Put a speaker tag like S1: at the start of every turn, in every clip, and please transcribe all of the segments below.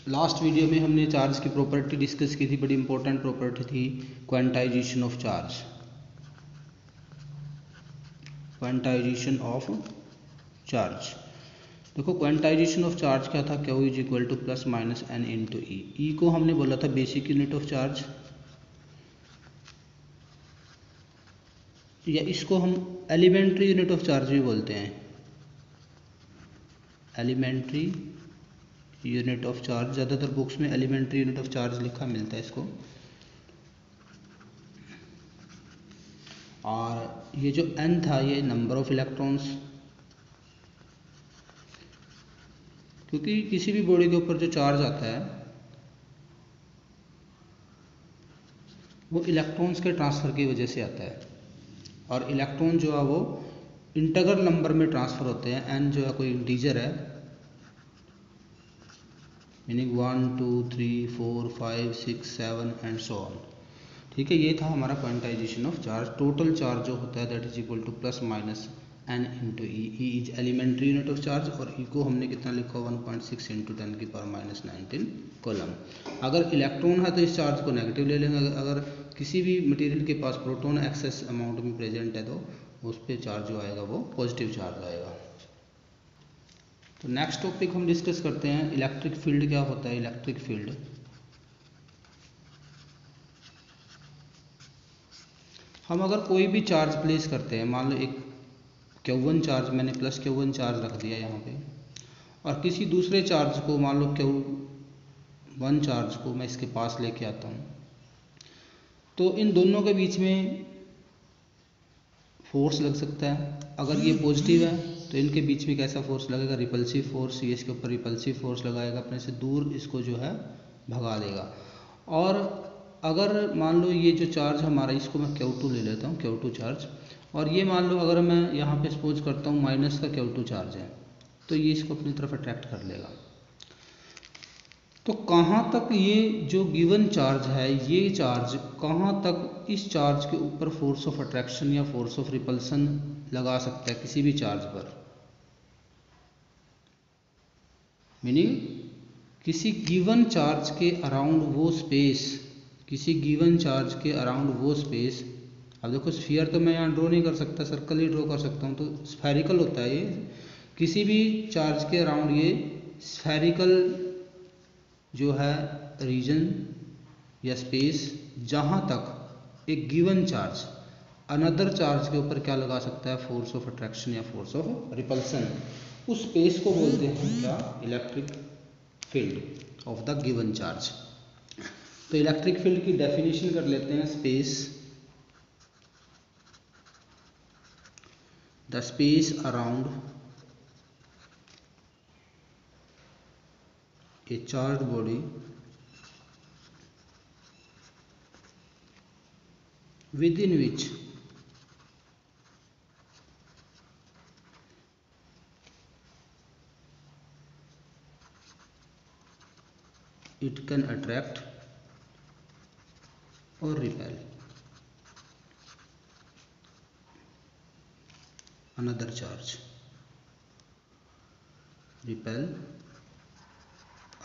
S1: Last video में हमने charge की प्रॉपर्टी डिस्कस की थी, बड़ी इंपॉर्टेंट प्रॉपर्टी थी quantization of charge. Quantization of charge, देखो क्वांटाइजेशन ऑफ चार्ज क्या था, Q is equal to plus minus N into E. E को हमने बोला था बेसिक यूनिट ऑफ चार्ज, या इसको हम एलिमेंट्री यूनिट ऑफ चार्ज भी बोलते हैं। एलिमेंट्री यूनिट ऑफ चार्ज, ज़्यादातर बुक्स में एलिमेंट्री यूनिट ऑफ चार्ज लिखा मिलता है इसको। और ये जो n था ये नंबर ऑफ इलेक्ट्रॉन्स, क्योंकि किसी भी बॉडी के ऊपर जो चार्ज आता है वो इलेक्ट्रॉन्स के ट्रांसफ़र की वजह से आता है, और इलेक्ट्रॉन जो है वो इंटीजर नंबर में ट्रांसफ़र होते हैं। n जो है कोई इंटीजर है, मीनिंग 1 2 3 4 5 6 7 एंड सो ऑन। ठीक है, ये था हमारा quantization of charge. Total charge जो होता है that is equal to plus minus N into E. E is elementary unit of charge, और ई को हमने कितना लिखा, 1.6 इंटू 10⁻⁻19 कॉलम। अगर इलेक्ट्रॉन है तो इस चार्ज को नेगेटिव ले लेंगे, अगर किसी भी मटेरियल के पास प्रोटॉन एक्सेस अमाउंट में प्रेजेंट है तो उस पर चार्ज जो आएगा वो पॉजिटिव चार्ज आएगा। तो नेक्स्ट टॉपिक हम डिस्कस करते हैं इलेक्ट्रिक फील्ड। क्या होता है इलेक्ट्रिक फील्ड? हम अगर कोई भी चार्ज प्लेस करते हैं, मान लो एक Q1 चार्ज, मैंने प्लस Q1 चार्ज रख दिया यहाँ पे, और किसी दूसरे चार्ज को, मान लो Q1 चार्ज को मैं इसके पास लेके आता हूँ, तो इन दोनों के बीच में फोर्स लग सकता है। अगर ये पॉजिटिव है तो इनके बीच में कैसा फोर्स लगेगा, रिपल्सिव फोर्स। ये इसके ऊपर रिपल्सिव फोर्स लगाएगा, अपने से दूर इसको जो है भगा देगा। और अगर मान लो ये जो चार्ज हमारा, इसको मैं Q2 ले लेता हूँ, Q2 चार्ज, और ये मान लो अगर मैं यहाँ पे सपोज करता हूँ माइनस का Q2 चार्ज है, तो ये इसको अपनी तरफ अट्रैक्ट कर लेगा। तो कहाँ तक ये जो गिवन चार्ज है, ये चार्ज कहाँ तक इस चार्ज के ऊपर फोर्स ऑफ अट्रैक्शन या फोर्स ऑफ रिपल्सन लगा सकता है किसी भी चार्ज पर, मीनिंग किसी गिवन चार्ज के अराउंड वो स्पेस, किसी गिवन चार्ज के अराउंड वो स्पेस। अब देखो स्फीयर तो मैं यहाँ ड्रॉ नहीं कर सकता, सर्कल ही ड्रॉ कर सकता हूँ, तो स्फेरिकल होता है ये। किसी भी चार्ज के अराउंड ये स्फेरिकल जो है रीजन या स्पेस, जहाँ तक एक गिवन चार्ज अनदर चार्ज के ऊपर क्या लगा सकता है, फोर्स ऑफ अट्रैक्शन या फोर्स ऑफ रिपल्सन, उस स्पेस को बोलते हैं क्या, electric field of the given charge. तो इलेक्ट्रिक फील्ड की डेफिनेशन कर लेते हैं। Space, the space around a charged body within which it can attract or repel another charge, repel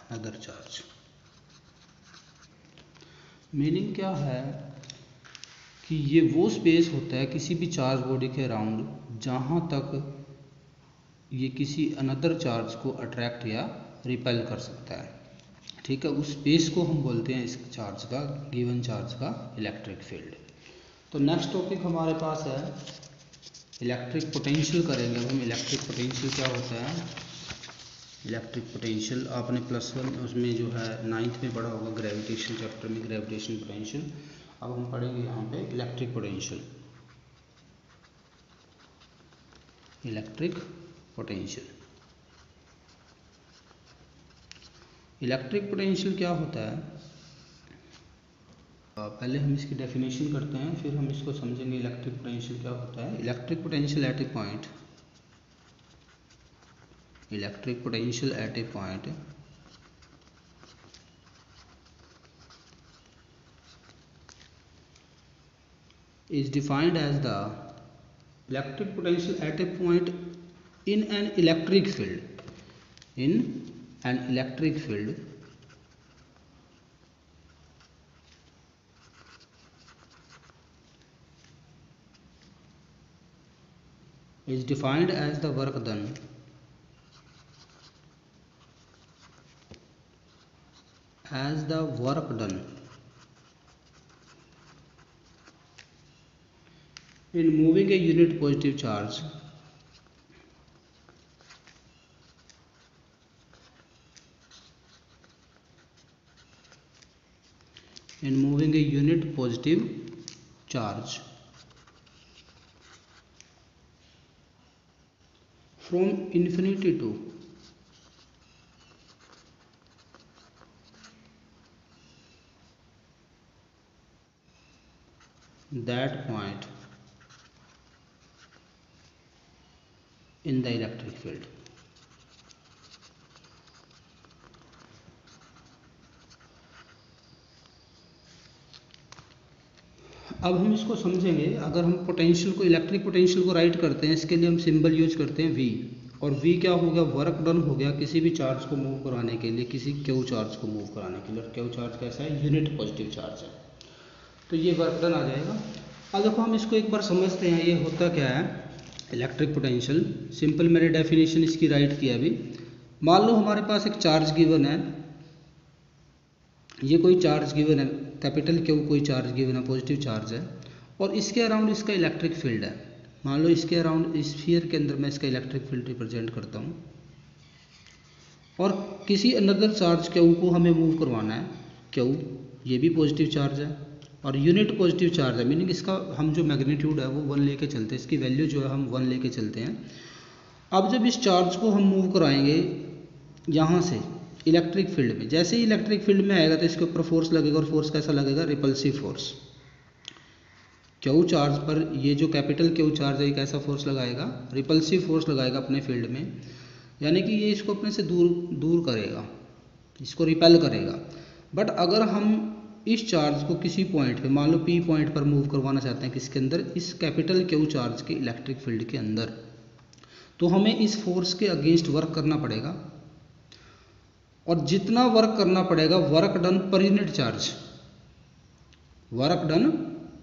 S1: another charge। Meaning क्या है कि ये वो स्पेस होता है किसी भी चार्ज बॉडी के अराउंड जहाँ तक ये किसी अनदर चार्ज को अट्रैक्ट या रिपेल कर सकता है। ठीक है, उस स्पेस को हम बोलते हैं इस चार्ज का, गिवन चार्ज का इलेक्ट्रिक फील्ड। तो नेक्स्ट टॉपिक हमारे पास है इलेक्ट्रिक पोटेंशियल करेंगे। अब हम इलेक्ट्रिक पोटेंशियल क्या होता है, इलेक्ट्रिक पोटेंशियल आपने +1 उसमें जो है 9th में पढ़ा होगा, ग्रेविटेशन चैप्टर में, ग्रेविटेशन पोटेंशियल। अब हम पढ़ेंगे यहाँ पे electric potential. Electric potential, electric potential क्या होता है, पहले हम इसकी डेफिनेशन करते हैं, फिर हम इसको समझेंगे इलेक्ट्रिक पोटेंशियल क्या होता है। Electric potential at a point, electric potential at a point is defined as the electric potential at a point in an electric field, in an electric field is defined as the work done in moving a unit positive charge from infinity to that point in the electric field. अब हम इसको समझेंगे। अगर हम potential को, electric potential को right करते हैं, इसके लिए हम सिंबल यूज करते हैं V, और V क्या हो गया, वर्क डन हो गया किसी भी चार्ज को मूव कराने के लिए, किसी क्यू चार्ज को मूव कराने के लिए। और क्यू चार्ज कैसा है, यूनिट पॉजिटिव चार्ज है, तो ये वर्क डन आ जाएगा। अब देखो हम इसको एक बार समझते हैं, ये होता क्या है इलेक्ट्रिक पोटेंशियल। सिंपल मैंने डेफिनेशन इसकी राइट किया अभी। मान लो हमारे पास एक चार्ज गिवन है, ये कोई चार्ज गिवन है, कैपिटल क्यू कोई चार्ज गिवन है, पॉजिटिव चार्ज है, और इसके अराउंड इसका इलेक्ट्रिक फील्ड है। मान लो इसके अराउंड, इस स्फीयर के अंदर मैं इसका इलेक्ट्रिक फील्ड रिप्रेजेंट करता हूँ, और किसी अनदर चार्ज क्यू को हमें मूव करवाना है। क्यू ये भी पॉजिटिव चार्ज है और यूनिट पॉजिटिव चार्ज है, मीनिंग इसका हम जो मैग्नीट्यूड है वो 1 लेके चलते हैं, इसकी वैल्यू जो है हम 1 लेके चलते हैं। अब जब इस चार्ज को हम मूव कराएंगे यहाँ से इलेक्ट्रिक फील्ड में, जैसे ही इलेक्ट्रिक फील्ड में आएगा तो इसके ऊपर फोर्स लगेगा, और फोर्स कैसा लगेगा, रिपल्सिव फोर्स। क्यू चार्ज पर ये जो कैपिटल क्यू चार्ज है, ये कैसा फोर्स लगाएगा, रिपल्सिव फोर्स लगाएगा अपने फील्ड में, यानी कि ये इसको अपने से दूर करेगा, इसको रिपेल करेगा। बट अगर हम इस चार्ज को किसी पॉइंट पे, मान लो P पॉइंट पर मूव करवाना चाहते हैं, किसके अंदर, इस कैपिटल क्यू चार्ज के इलेक्ट्रिक फील्ड के अंदर, तो हमें इस फोर्स के अगेंस्ट वर्क करना पड़ेगा। और जितना वर्क करना पड़ेगा, work done per unit charge, work done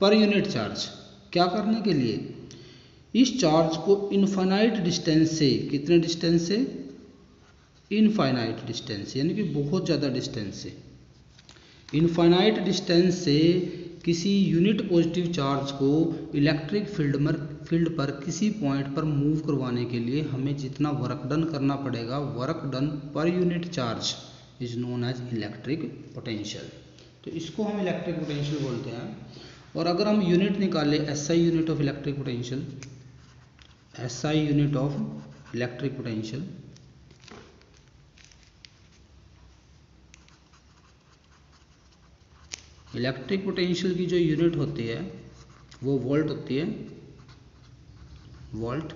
S1: per unit charge, क्या करने के लिए, इस चार्ज को इनफाइनाइट डिस्टेंस से, कितने डिस्टेंस से, इनफाइनाइट डिस्टेंस, यानी कि बहुत ज़्यादा डिस्टेंस से, इनफाइनाइट डिस्टेंस से किसी यूनिट पॉजिटिव चार्ज को इलेक्ट्रिक फील्ड पर किसी पॉइंट पर मूव करवाने के लिए हमें जितना वर्क डन करना पड़ेगा, work done per unit charge is known as electric potential. तो इसको हम इलेक्ट्रिक पोटेंशियल बोलते हैं। और अगर हम यूनिट निकालें, SI unit of electric potential, SI unit of electric potential, electric potential की जो यूनिट होती है वो वोल्ट होती है, वोल्ट।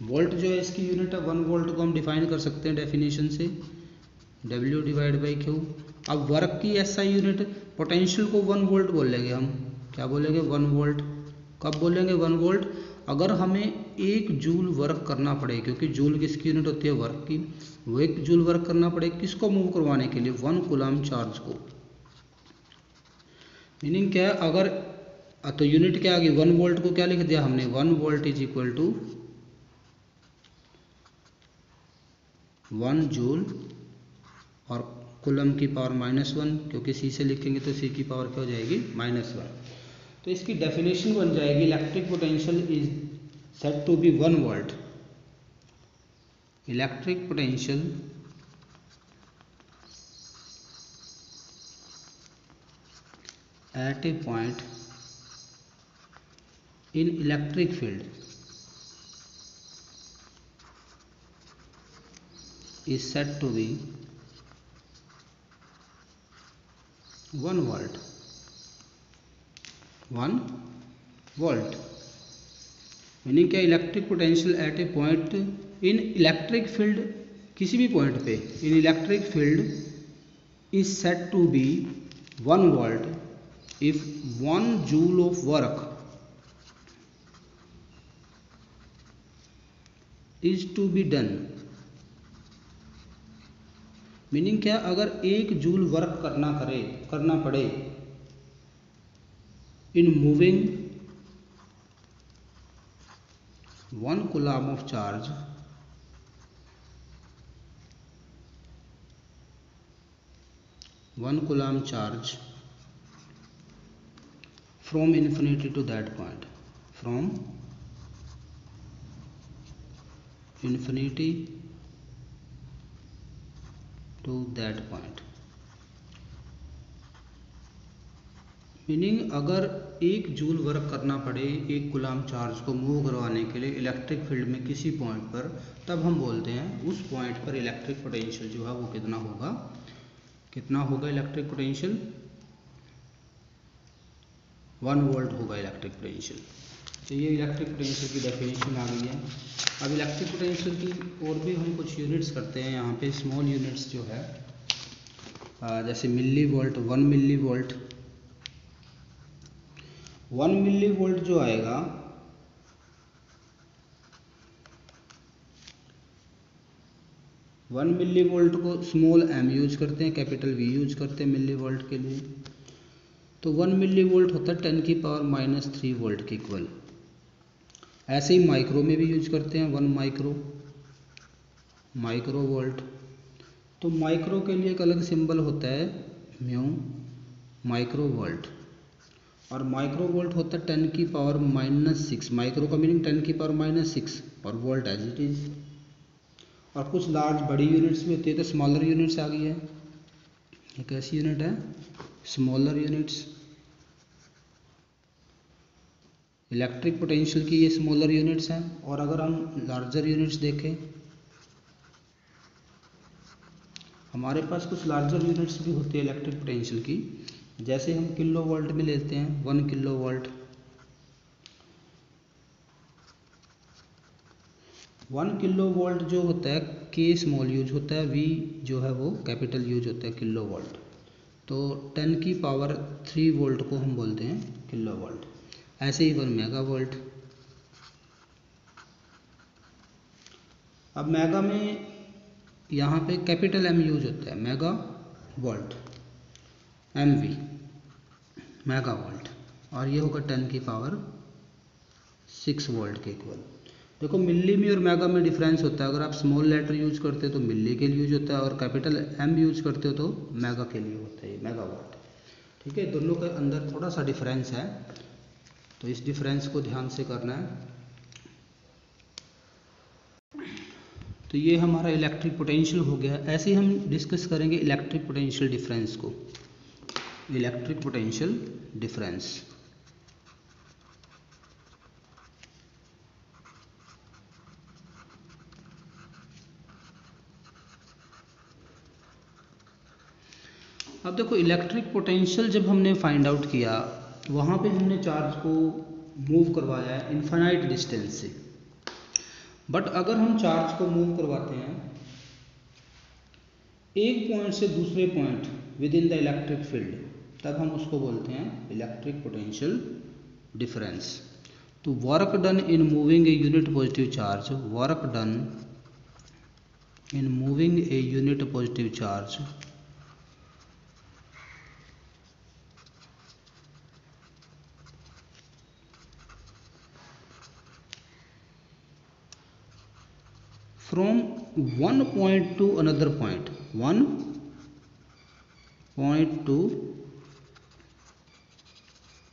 S1: वोल्ट जो है इसकी यूनिट है, 1 वोल्ट को हम डिफाइन कर सकते हैं डेफिनेशन से, W/Q। अब वर्क की SI यूनिट, पोटेंशियल को 1 वोल्ट बोलेंगे हम, क्या बोलेंगे, 1 वोल्ट। कब बोलेंगे 1 वोल्ट, अगर हमें 1 जूल वर्क करना पड़े, क्योंकि जूल किसकी यूनिट होती है, वर्क की, वो 1 जूल वर्क करना पड़े किसको मूव करवाने के लिए, 1 कूलम्ब चार्ज को। मीनिंग क्या है, अगर तो यूनिट क्या आ गई, 1 वोल्ट को क्या लिख दिया हमने, 1 volt is equal to 1 joule, और कूलम्ब की पावर -1, क्योंकि C से लिखेंगे तो C की पावर क्या हो जाएगी, -1। तो इसकी डेफिनेशन बन जाएगी, electric potential is said to be 1 volt, electric potential at a point in electric field is said to be 1 volt, 1 volt। Meaning क्या, electric potential at a point in electric field, किसी भी point पे in electric field is said to be 1 volt if 1 joule of work is to be done। Meaning क्या, अगर 1 joule work करना पड़े in moving 1 coulomb of charge from infinity to that point, from infinity to that point, meaning अगर 1 joule work करना पड़े 1 coulomb charge को move करवाने के लिए इलेक्ट्रिक फील्ड में किसी पॉइंट पर, तब हम बोलते हैं उस पॉइंट पर इलेक्ट्रिक पोटेंशियल जो है वो कितना होगा इलेक्ट्रिक पोटेंशियल 1 वोल्ट होगा इलेक्ट्रिक पोटेंशियल। तो ये इलेक्ट्रिक पोटेंशियल की डेफिनेशन आ गई है। अब इलेक्ट्रिक पोटेंशियल की और भी हम कुछ यूनिट्स करते हैं यहाँ पे, स्मॉल यूनिट्स जो है जैसे milli volt, 1 milli volt. 1 milli volt जो आएगा 1 मिली वोल्ट को स्मॉल m यूज करते हैं, कैपिटल V यूज करते हैं मिली वोल्ट के लिए। तो 1 मिली वोल्ट होता है 10⁻³ वोल्ट के इक्वल। ऐसे ही माइक्रो में भी यूज करते हैं 1 माइक्रो वोल्ट। तो माइक्रो के लिए एक अलग सिंबल होता है म्यू माइक्रो वोल्ट, और माइक्रो वोल्ट होता है 10⁻⁻⁶। माइक्रो का मीनिंग 10⁻⁻⁶, और वोल्ट एज इट इज। और कुछ लार्ज बड़ी यूनिट्स भी होती है, तो स्मॉलर यूनिट्स आ गई है। ये कैसी यूनिट है? Smaller units. इलेक्ट्रिक पोटेंशियल की ये स्मॉलर यूनिट्स हैं। और अगर हम लार्जर यूनिट्स देखें, हमारे पास कुछ लार्जर यूनिट्स भी होती है इलेक्ट्रिक पोटेंशियल की। जैसे हम किलो वोल्ट में लेते हैं 1 किलो वोल्ट। 1 किलो वोल्ट जो होता है के स्मॉल यूज होता है, वी जो है वो कैपिटल यूज होता है किलो वोल्ट। तो 10⁻³ वोल्ट को हम बोलते हैं किलो वोल्ट। ऐसे ही 1 मेगा वोल्ट। अब मेगा में यहाँ पे कैपिटल M यूज होता है, mega volt, MV mega volt, और ये होगा 10⁻⁶ वोल्ट के इक्वल। देखो मिली में और मेगा में डिफरेंस होता है। अगर आप स्मॉल लेटर यूज करते हो तो मिली के लिए यूज होता है, और कैपिटल M यूज करते हो तो मेगा के लिए होता है, मेगा वोल्ट। ठीक है, दोनों के अंदर थोड़ा सा डिफरेंस है, तो इस डिफरेंस को ध्यान से करना है। तो ये हमारा इलेक्ट्रिक पोटेंशियल हो गया। ऐसे ही हम डिस्कस करेंगे इलेक्ट्रिक पोटेंशियल डिफरेंस को। इलेक्ट्रिक पोटेंशियल डिफरेंस, अब देखो इलेक्ट्रिक पोटेंशियल जब हमने फाइंड आउट किया, वहाँ पे हमने चार्ज को मूव करवाया है इनफाइनाइट डिस्टेंस से। बट अगर हम चार्ज को मूव करवाते हैं एक पॉइंट से दूसरे point within the electric field, तब हम उसको बोलते हैं इलेक्ट्रिक पोटेंशियल डिफरेंस। तो work done in moving a unit positive charge, work done in moving a unit positive charge from one point to another point, one point to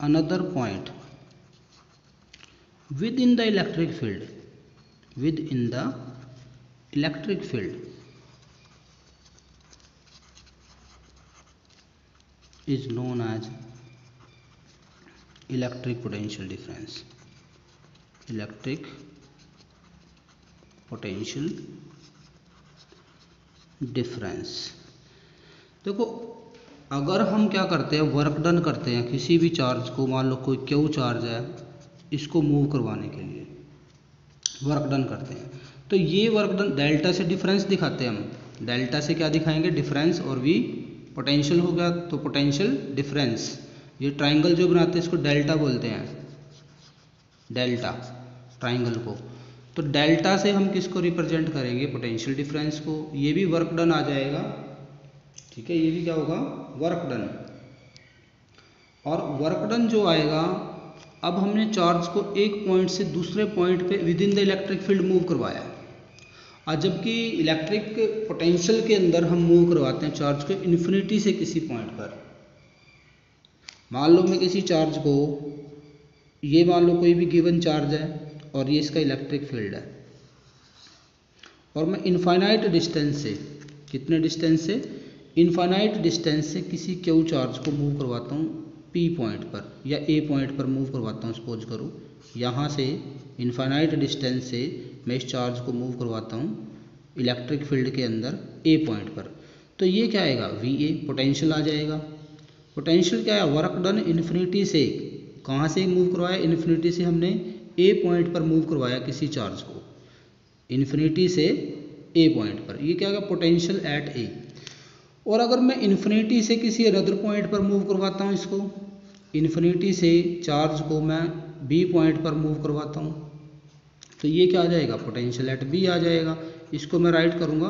S1: another point within the electric field, within the electric field is known as electric potential difference, electric potential difference. देखो अगर हम क्या करते हैं, work done करते हैं किसी भी चार्ज को, मान लो कोई क्यू चार्ज है, इसको मूव करवाने के लिए वर्क डन करते हैं, तो ये वर्क डन डेल्टा से डिफरेंस दिखाते हैं हम। डेल्टा से क्या दिखाएंगे? डिफरेंस, और वी पोटेंशियल हो गया तो पोटेंशियल डिफरेंस। ये ट्राइंगल जो बनाते हैं इसको डेल्टा बोलते हैं, डेल्टा ट्राइंगल को। तो डेल्टा से हम किसको रिप्रेजेंट करेंगे? पोटेंशियल डिफरेंस को। ये भी वर्क डन आ जाएगा, ठीक है, ये भी क्या होगा? Work done. और वर्क डन जो आएगा अब हमने चार्ज को एक पॉइंट से दूसरे पॉइंट पे with in the electric field move करवाया, और जबकि इलेक्ट्रिक पोटेंशियल के अंदर हम मूव करवाते हैं चार्ज को इन्फिनिटी से किसी पॉइंट पर। मान लो मैं किसी चार्ज को, ये मान लो कोई भी गिवन चार्ज है और ये इसका इलेक्ट्रिक फील्ड है, और मैं इनफाइनाइट डिस्टेंस से, कितने डिस्टेंस से, इनफाइनाइट डिस्टेंस से किसी क्यू चार्ज को मूव करवाता हूँ पी पॉइंट पर या ए पॉइंट पर मूव करवाता हूँ। सपोज करो यहाँ से इनफाइनाइट डिस्टेंस से मैं इस चार्ज को मूव करवाता हूँ इलेक्ट्रिक फील्ड के अंदर ए पॉइंट पर, तो ये क्या आएगा, वी ए पोटेंशियल आ जाएगा। पोटेंशियल क्या है, वर्क डन इन्फिनिटी से, कहाँ से मूव करवाया, इन्फिनिटी से हमने ए पॉइंट पर मूव करवाया किसी चार्ज को, इन्फिनिटी से ए पॉइंट पर, ये क्या होगा, पोटेंशियल एट ए। और अगर मैं इन्फिनिटी से किसी अदर पॉइंट पर मूव करवाता हूँ इसको, इन्फिनिटी से चार्ज को मैं बी पॉइंट पर मूव करवाता हूँ, तो ये क्या आ जाएगा, पोटेंशियल एट बी आ जाएगा। इसको मैं राइट करूँगा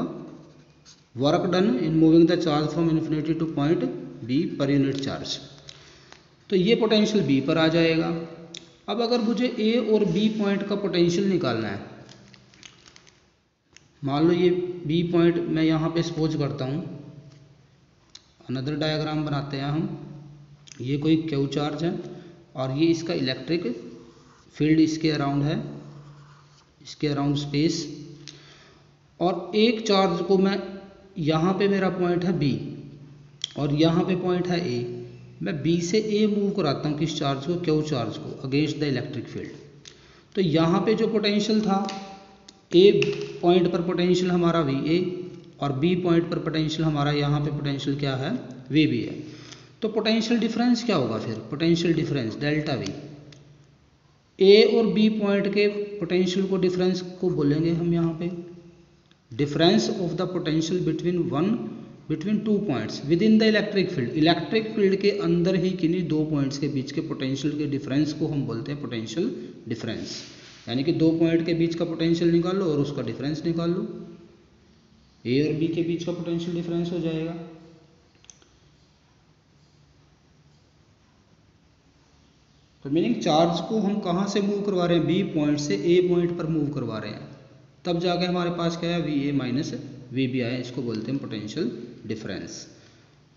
S1: work done in moving the charge from infinity to point B per unit charge, तो ये पोटेंशियल बी पर आ जाएगा। अब अगर मुझे ए और बी पॉइंट का पोटेंशियल निकालना है, मान लो ये बी पॉइंट मैं यहाँ पे सपोज करता हूँ, अनदर डायग्राम बनाते हैं हम, ये कोई क्यू चार्ज है और ये इसका इलेक्ट्रिक फील्ड इसके अराउंड है, इसके अराउंड स्पेस, और एक चार्ज को मैं, यहाँ पे मेरा पॉइंट है बी और यहाँ पे पॉइंट है ए, मैं बी से ए मूव कराता हूँ किस चार्ज को, क्यू चार्ज को, अगेंस्ट द इलेक्ट्रिक फील्ड। तो यहाँ पे जो पोटेंशियल था, ए पॉइंट पर पोटेंशियल हमारा वी ए और बी पॉइंट पर पोटेंशियल हमारा, यहाँ पे पोटेंशियल क्या है, वी बी है। तो पोटेंशियल डिफरेंस क्या होगा फिर, पोटेंशियल डिफरेंस डेल्टा वी, ए और बी पॉइंट के पोटेंशियल को डिफरेंस को बोलेंगे हम यहाँ पे difference of the potential between two points with in the electric field. Electric field के अंदर ही किन्हीं दो पॉइंट्स के बीच के पोटेंशियल के डिफरेंस को हम बोलते हैं पोटेंशियल डिफरेंस। यानी कि दो पॉइंट के बीच का पोटेंशियल निकाल लो और उसका डिफरेंस निकाल लो, ए और बी के बीच का पोटेंशियल डिफरेंस हो जाएगा। तो मीनिंग चार्ज को हम कहाँ से मूव करवा रहे हैं, बी पॉइंट से ए पॉइंट पर मूव करवा रहे हैं, तब जाके हमारे पास क्या है, V A minus V B आया, इसको बोलते हैं potential difference.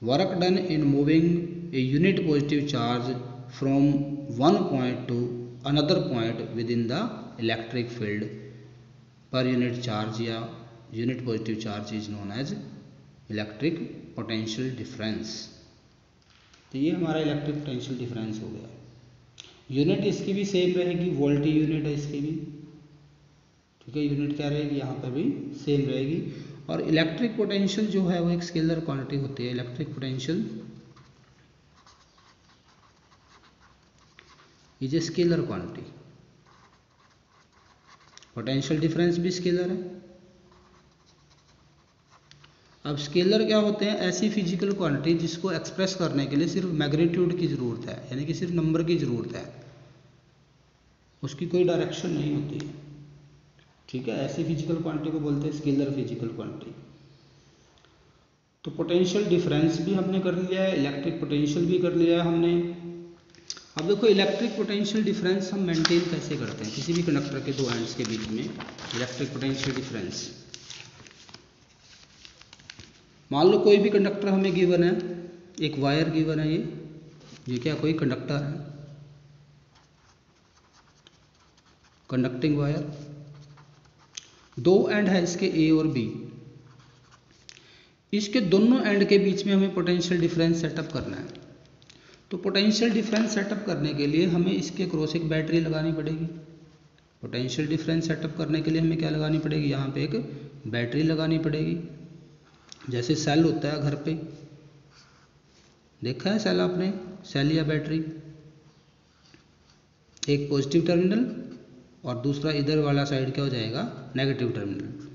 S1: Work done in moving a unit positive charge from one point to another point within the electric field per unit charge या unit positive charge is known as electric potential difference. तो ये हमारा electric potential difference हो गया। Unit इसकी भी same रहेगी, VoLTE unit है इसकी भी, ठीक है, यूनिट क्या रहेगी यहाँ पर भी सेम रहेगी। और इलेक्ट्रिक पोटेंशियल जो है वो एक स्केलर क्वांटिटी होती है। Electric potential is a scalar quantity, potential difference भी स्केलर है। अब स्केलर क्या होते हैं, ऐसी फिजिकल क्वांटिटी जिसको एक्सप्रेस करने के लिए सिर्फ मैग्नीट्यूड की ज़रूरत है, यानी कि सिर्फ नंबर की ज़रूरत है, उसकी कोई डायरेक्शन नहीं होती है, ठीक है। ऐसी फिजिकल क्वांटिटी को बोलते हैं स्केलर फिजिकल क्वांटिटी। तो पोटेंशियल डिफरेंस भी हमने कर लिया है, इलेक्ट्रिक पोटेंशियल भी कर लिया है हमने। अब देखो इलेक्ट्रिक पोटेंशियल डिफरेंस हम मेंटेन कैसे करते हैं किसी भी कंडक्टर के दो एंड्स के बीच में। इलेक्ट्रिक पोटेंशियल डिफरेंस, मान लो कोई भी कंडक्टर हमें गिवन है, एक वायर गिवन है, ये क्या कोई कंडक्टर है, कंडक्टिंग वायर, दो एंड है इसके ए और बी, इसके दोनों एंड के बीच में हमें पोटेंशियल डिफरेंस सेटअप करना है। तो पोटेंशियल डिफरेंस सेटअप करने के लिए हमें इसके क्रॉस एक बैटरी लगानी पड़ेगी। पोटेंशियल डिफरेंस सेटअप करने के लिए हमें क्या लगानी पड़ेगी, यहाँ पे एक बैटरी लगानी पड़ेगी। जैसे सेल होता है घर पे, देखा है सेल आपने, सेल या बैटरी, एक पॉजिटिव टर्मिनल और दूसरा इधर वाला साइड क्या हो जाएगा, नेगेटिव टर्मिनल।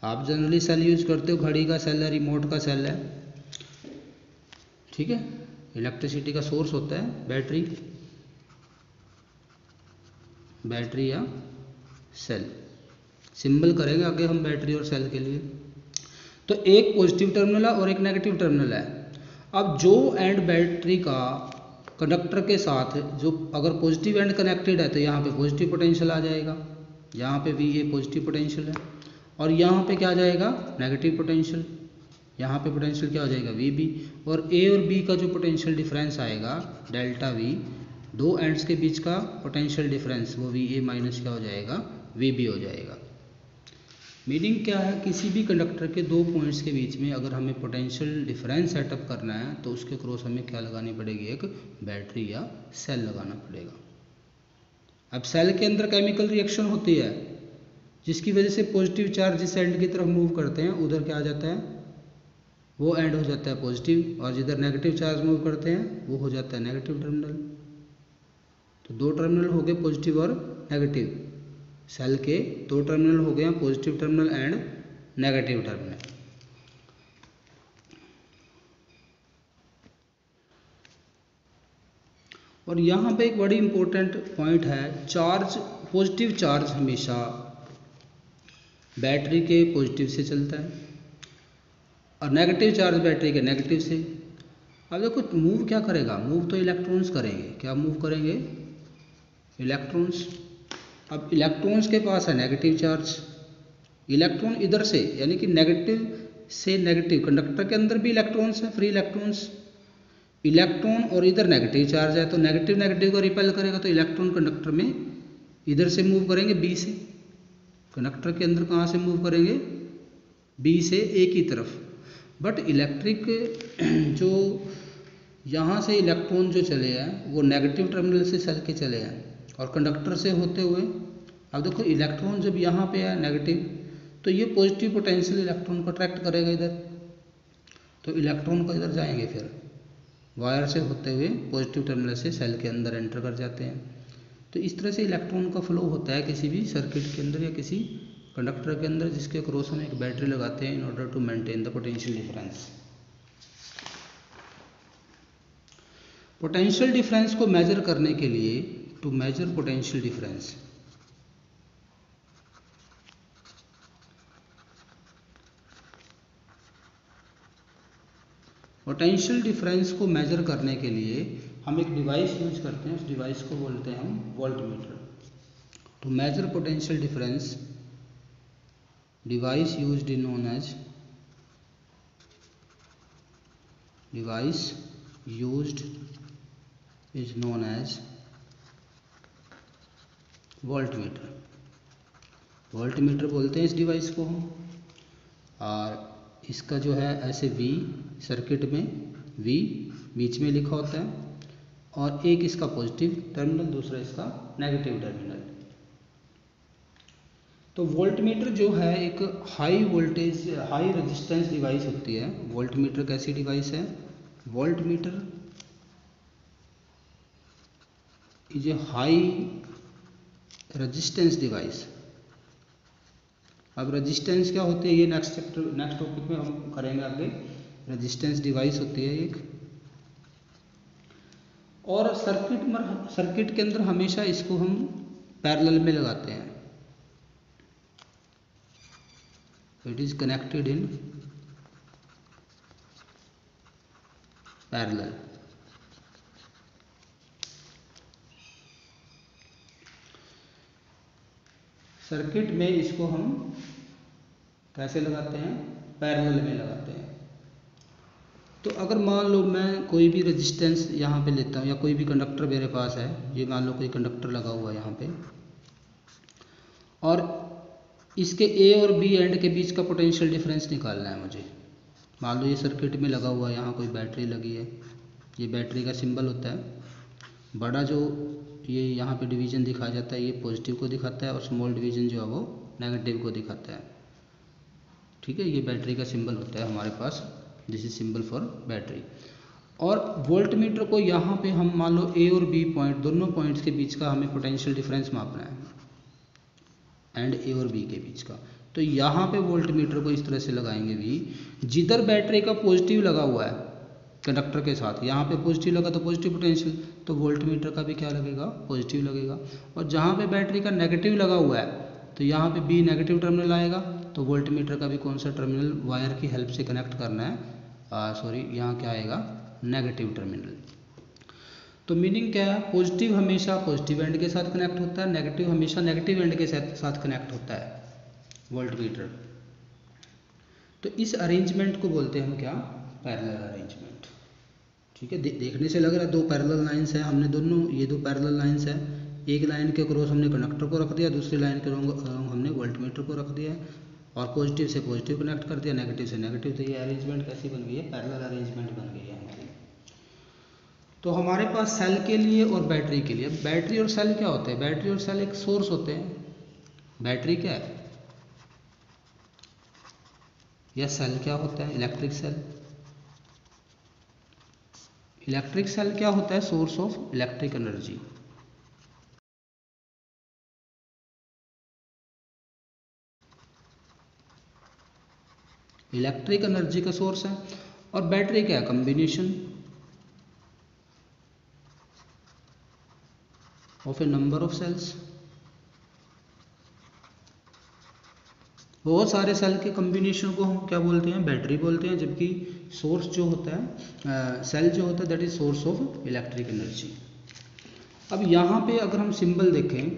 S1: आप जनरली सेल यूज करते हो, घड़ी का सेल है, रिमोट का सेल है, ठीक है। इलेक्ट्रिसिटी का सोर्स होता है बैटरी, बैटरी या सेल, सिंबल करेंगे आगे हम बैटरी और सेल के लिए। तो एक पॉजिटिव टर्मिनल है और एक नेगेटिव टर्मिनल है। अब जो एंड बैटरी का कंडक्टर के साथ जो अगर पॉजिटिव एंड कनेक्टेड है तो यहाँ पे पॉजिटिव पोटेंशियल आ जाएगा, यहाँ पे वी ए पॉजिटिव पोटेंशियल है, और यहाँ पे क्या आ जाएगा नेगेटिव पोटेंशियल, यहाँ पे पोटेंशियल क्या हो जाएगा वी बी, और ए और बी का जो पोटेंशियल डिफरेंस आएगा डेल्टा वी, दो एंड्स के बीच का पोटेंशियल डिफरेंस वो वी ए माइनस क्या हो जाएगा वी बी हो जाएगा। मीनिंग क्या है, किसी भी कंडक्टर के दो पॉइंट्स के बीच में अगर हमें पोटेंशियल डिफरेंस सेटअप करना है तो उसके क्रॉस हमें क्या लगानी पड़ेगी, एक बैटरी या सेल लगाना पड़ेगा। अब सेल के अंदर केमिकल रिएक्शन होती है जिसकी वजह से पॉजिटिव चार्ज जिस एंड की तरफ मूव करते हैं उधर क्या आ जाता है, वो एंड हो जाता है पॉजिटिव, और जिधर नेगेटिव चार्ज मूव करते हैं वो हो जाता है नेगेटिव टर्मिनल। तो दो टर्मिनल हो गए पॉजिटिव और नेगेटिव, सेल के दो टर्मिनल हो गए positive terminal and negative terminal. और यहाँ पे एक बड़ी इंपॉर्टेंट पॉइंट है, चार्ज पॉजिटिव चार्ज हमेशा बैटरी के पॉजिटिव से चलता है और नेगेटिव चार्ज बैटरी के नेगेटिव से। अब देखो मूव क्या करेगा, मूव तो इलेक्ट्रॉन्स करेंगे, क्या मूव करेंगे इलेक्ट्रॉन्स। अब इलेक्ट्रॉन्स के पास है नेगेटिव चार्ज, इलेक्ट्रॉन इधर से यानी कि नेगेटिव से नेगेटिव, कंडक्टर के अंदर भी इलेक्ट्रॉन्स हैं, फ्री इलेक्ट्रॉन्स, इलेक्ट्रॉन और इधर नेगेटिव चार्ज है तो नेगेटिव नेगेटिव को रिपेल करेगा, तो इलेक्ट्रॉन कंडक्टर में इधर से मूव करेंगे बी से, कंडक्टर के अंदर कहाँ से मूव करेंगे बी से ए की तरफ। बट इलेक्ट्रिक जो यहाँ से इलेक्ट्रॉन जो चले हैं वो नेगेटिव टर्मिनल से चल के चले हैं और कंडक्टर से होते हुए, अब देखो इलेक्ट्रॉन जब यहाँ पे है नेगेटिव तो ये पॉजिटिव पोटेंशियल इलेक्ट्रॉन को अट्रैक्ट करेगा इधर, तो इलेक्ट्रॉन को इधर जाएंगे, फिर वायर से होते हुए पॉजिटिव टर्मिनल से सेल के अंदर एंटर कर जाते हैं। तो इस तरह से इलेक्ट्रॉन का फ्लो होता है किसी भी सर्किट के अंदर या किसी कंडक्टर के अंदर जिसके क्रॉस हम एक बैटरी लगाते हैं in order to maintain the potential difference. Potential difference को मेजर करने के लिए, to measure potential difference, potential difference को मेजर करने के लिए हम एक डिवाइस यूज करते हैं, उस डिवाइस को बोलते हैं हम voltmeter. To measure potential difference, device used in known as, device used is known as voltmeter. Voltmeter बोलते हैं इस डिवाइस को हम, और इसका जो है ऐसे वी सर्किट में वी बीच में लिखा होता है और एक इसका पॉजिटिव टर्मिनल दूसरा इसका नेगेटिव टर्मिनल। तो वोल्टमीटर जो है एक high voltage high resistance device होती है। वोल्टमीटर कैसी डिवाइस है, voltmeter is a high resistance device. अब रेजिस्टेंस क्या होती है ये नेक्स्ट टॉपिक में हम करेंगे आगे। रेजिस्टेंस डिवाइस होती है एक, और सर्किट के अंदर हमेशा इसको हम पैरेलल में लगाते हैं। It is connected in parallel. Circuit में इसको हम कैसे लगाते हैं, पैरेलल में लगाते हैं। तो अगर मान लो मैं कोई भी रेजिस्टेंस यहाँ पे लेता हूँ या कोई भी कंडक्टर मेरे पास है, ये मान लो कोई कंडक्टर लगा हुआ है यहाँ पे, और इसके ए और बी एंड के बीच का पोटेंशियल डिफरेंस निकालना है मुझे। मान लो ये सर्किट में लगा हुआ है, यहाँ कोई बैटरी लगी है, ये बैटरी का सिंबल होता है। बड़ा जो ये यहाँ पे डिवीजन दिखाया जाता है ये पॉजिटिव को दिखाता है और स्मॉल डिवीजन जो है वो नेगेटिव को दिखाता है। ठीक है, ये बैटरी का सिंबल होता है हमारे पास, this is symbol for battery. और वोल्टमीटर को यहाँ पे हम मान लो ए और बी पॉइंट, दोनों पॉइंट्स के बीच का हमें पोटेंशियल डिफरेंस मापना है, एंड ए और बी के बीच का। तो यहाँ पे वोल्टमीटर को इस तरह से लगाएंगे भी, जिधर बैटरी का पॉजिटिव लगा हुआ है कंडक्टर के साथ, यहाँ पे पॉजिटिव लगा तो पॉजिटिव पोटेंशियल, तो वोल्टमीटर का भी क्या लगेगा, पॉजिटिव लगेगा। और जहाँ पे बैटरी का नेगेटिव लगा हुआ है तो यहाँ पे बी नेगेटिव टर्मिनल आएगा, तो वोल्टमीटर का भी कौन सा टर्मिनल वायर की हेल्प से कनेक्ट करना है, यहाँ क्या आएगा, नेगेटिव टर्मिनल। तो मीनिंग क्या है, पॉजिटिव हमेशा पॉजिटिव एंड के साथ कनेक्ट होता है, नेगेटिव हमेशा नेगेटिव एंड के साथ कनेक्ट होता है वोल्टमीटर। तो इस अरेंजमेंट को बोलते हैं हम क्या, पैरेलल अरेंजमेंट। ठीक है, देखने से लग रहा है दो पैरेलल लाइंस है, हमने दोनों ये दो पैरेलल लाइंस है, एक लाइन के क्रॉस हमने कंडक्टर को रख दिया, दूसरी लाइन के हमने वोल्टमीटर को रख दिया और पॉजिटिव से पॉजिटिव कनेक्ट कर दिया, नेगेटिव से नेगेटिव। तो ये अरेंजमेंट कैसी बन गई है, पैरेलल अरेंजमेंट बन गई है हमारी। तो हमारे पास सेल के लिए और बैटरी के लिए, बैटरी और सेल क्या होते हैं, बैटरी और सेल एक सोर्स होते हैं, बैटरी क्या है या सेल क्या होता है, इलेक्ट्रिक सेल। इलेक्ट्रिक सेल क्या होता है, source of electric energy. Electric energy का सोर्स है। और बैटरी क्या है, combination of a number of cells, बहुत सारे सेल के कॉम्बिनेशन को हम क्या बोलते हैं, बैटरी बोलते हैं। जबकि सोर्स जो होता है, सेल जो होता है, that is source of electric energy. अब यहाँ पे अगर हम सिंबल देखें,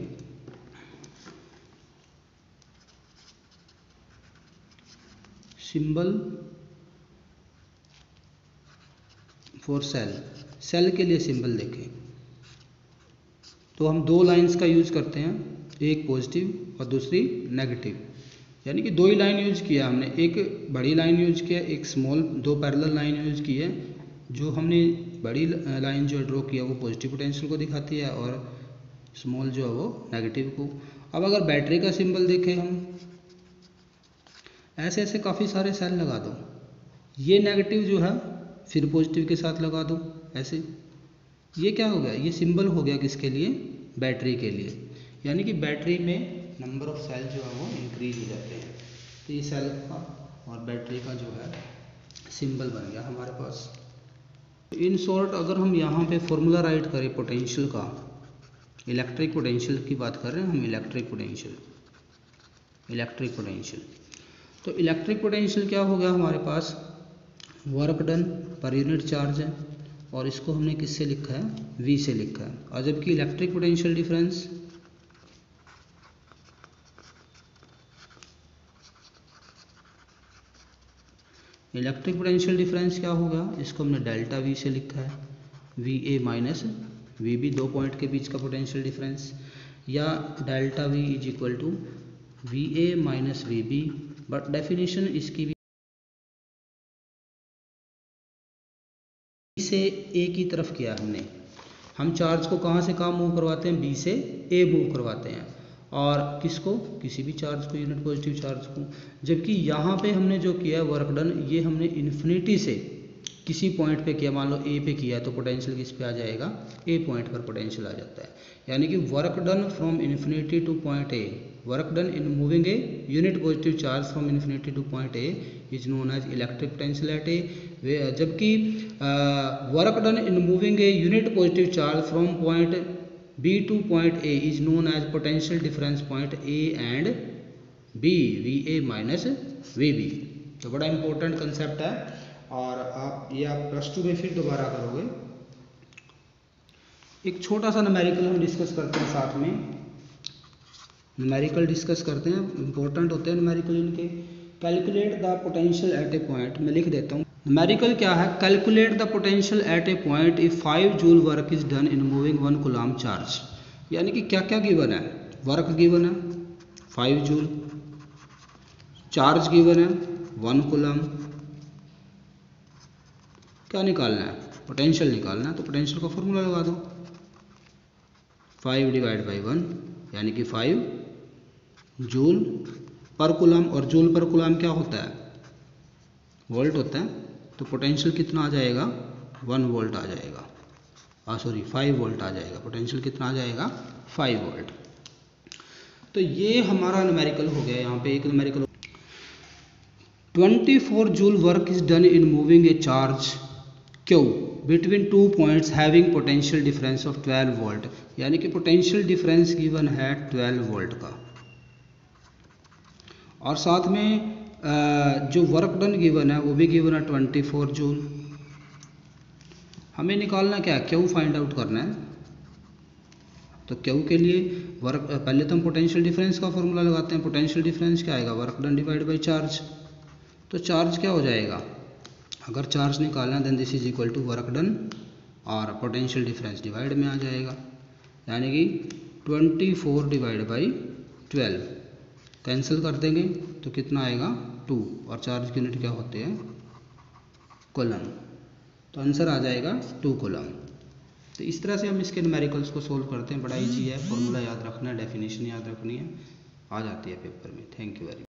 S1: सिंबल फॉर सेल, सेल के लिए सिंबल देखें तो हम दो लाइंस का यूज करते हैं, एक पॉजिटिव और दूसरी नेगेटिव। यानी कि दो ही लाइन यूज किया हमने, एक बड़ी लाइन यूज किया, एक स्मॉल, दो पैरेलल लाइन यूज की है। जो हमने बड़ी लाइन जो ड्रॉ किया वो पॉजिटिव पोटेंशियल को दिखाती है और स्मॉल जो है वो नेगेटिव को। अब अगर बैटरी का सिंबल देखें हम, ऐसे ऐसे काफ़ी सारे सेल लगा दो, ये नेगेटिव जो है फिर पॉजिटिव के साथ लगा दो ऐसे, ये क्या हो गया, ये सिंबल हो गया किसके लिए, बैटरी के लिए। यानी कि बैटरी में नंबर ऑफ सेल जो है वो इंक्रीज हो जाते हैं। तो ये सेल का और बैटरी का जो है सिंबल बन गया हमारे पास। इन शॉर्ट अगर हम यहाँ पे फॉर्मूला राइट करें पोटेंशियल का, इलेक्ट्रिक पोटेंशियल की बात कर रहे हैं हम, इलेक्ट्रिक पोटेंशियल, इलेक्ट्रिक पोटेंशियल। तो इलेक्ट्रिक पोटेंशियल क्या हो गया हमारे पास, work done per unit charge है और इसको हमने किससे लिखा है, V से लिखा है। और जबकि electric potential difference, electric potential difference क्या होगा, इसको हमने डेल्टा V से लिखा है, VA माइनस VB, दो पॉइंट के बीच का पोटेंशियल डिफरेंस, या delta V is equal to VA minus VB। But definition इसकी भी से A की तरफ किया हमने, हम चार्ज को कहाँ से कहाँ मूव करवाते हैं, B से A मूव करवाते हैं, और किसको, किसी भी चार्ज को, यूनिट पॉजिटिव चार्ज को। जबकि यहाँ पे हमने जो किया वर्क डन, ये हमने इन्फिनिटी से किसी पॉइंट पे किया, मान लो A पे किया है तो पोटेंशियल किस पे आ जाएगा, A पॉइंट पर पोटेंशियल आ जाता है। यानी कि work done from infinity to point A, work done in moving a unit positive charge from infinity to point A is known as electric potential at A। जबकि work done in moving a unit positive charge from point B to point A is known as potential difference point A and B, VA minus VB। तो बड़ा important concept है और आप plus two में फिर दोबारा करोगे। एक छोटा सा न्यूमेरिकल हम डिस्कस करते हैं साथ में, न्यूमेरिकल डिस्कस करते हैं, इंपॉर्टेंट होते हैं न्यूमेरिकल इनके। Calculate the potential at a point, मैं लिख देता हूँ। न्यूमेरिकल क्या है, calculate the potential at a point if 5 joule work is done in moving 1 coulomb charge. यानी कि क्या क्या गिवन है, वर्क गिवन है 5 जूल, चार्ज गिवन है 1 कूलम्ब, क्या निकालना है, पोटेंशियल निकालना है। तो पोटेंशियल का फॉर्मूला लगा दो, 5 डिवाइड बाई 1 यानी कि 5 जूल पर कूलम्ब, और जूल पर कूलम्ब क्या होता है, वोल्ट होता है। तो पोटेंशियल कितना आ जाएगा, 1 वोल्ट आ जाएगा, सॉरी 5 वोल्ट आ जाएगा। पोटेंशियल कितना आ जाएगा, 5 वोल्ट। तो ये हमारा न्यूमेरिकल हो गया। यहाँ पे एक numerical 24 joule work is done in moving A charge Q between 2 points having potential difference of 12 volt. यानी कि पोटेंशियल डिफरेंस गिवन है 12 वोल्ट का, और साथ में जो वर्क डन गिवन है वो भी गिवन है 24 जूल। हमें निकालना क्या है, क्यू फाइंड आउट करना है। तो क्यू के लिए वर्क, पहले तो हम पोटेंशियल डिफरेंस का फॉर्मूला लगाते हैं। पोटेंशियल डिफरेंस क्या आएगा, work done divide by charge. तो चार्ज क्या हो जाएगा, अगर चार्ज निकालना then this is equal to work done और पोटेंशियल डिफरेंस डिवाइड में आ जाएगा, यानी कि 24 डिवाइड बाई 12 कैंसिल कर देंगे तो कितना आएगा 2, और चार्ज की यूनिट क्या होते हैं, कूलम। तो आंसर आ जाएगा 2 कूलम। तो इस तरह से हम इसके न्यूमेरिकल्स को सोल्व करते हैं। बड़ा ईजी है, फॉर्मूला याद रखना है, डेफिनेशन याद रखनी है, आ जाती है पेपर में। Thank you very much.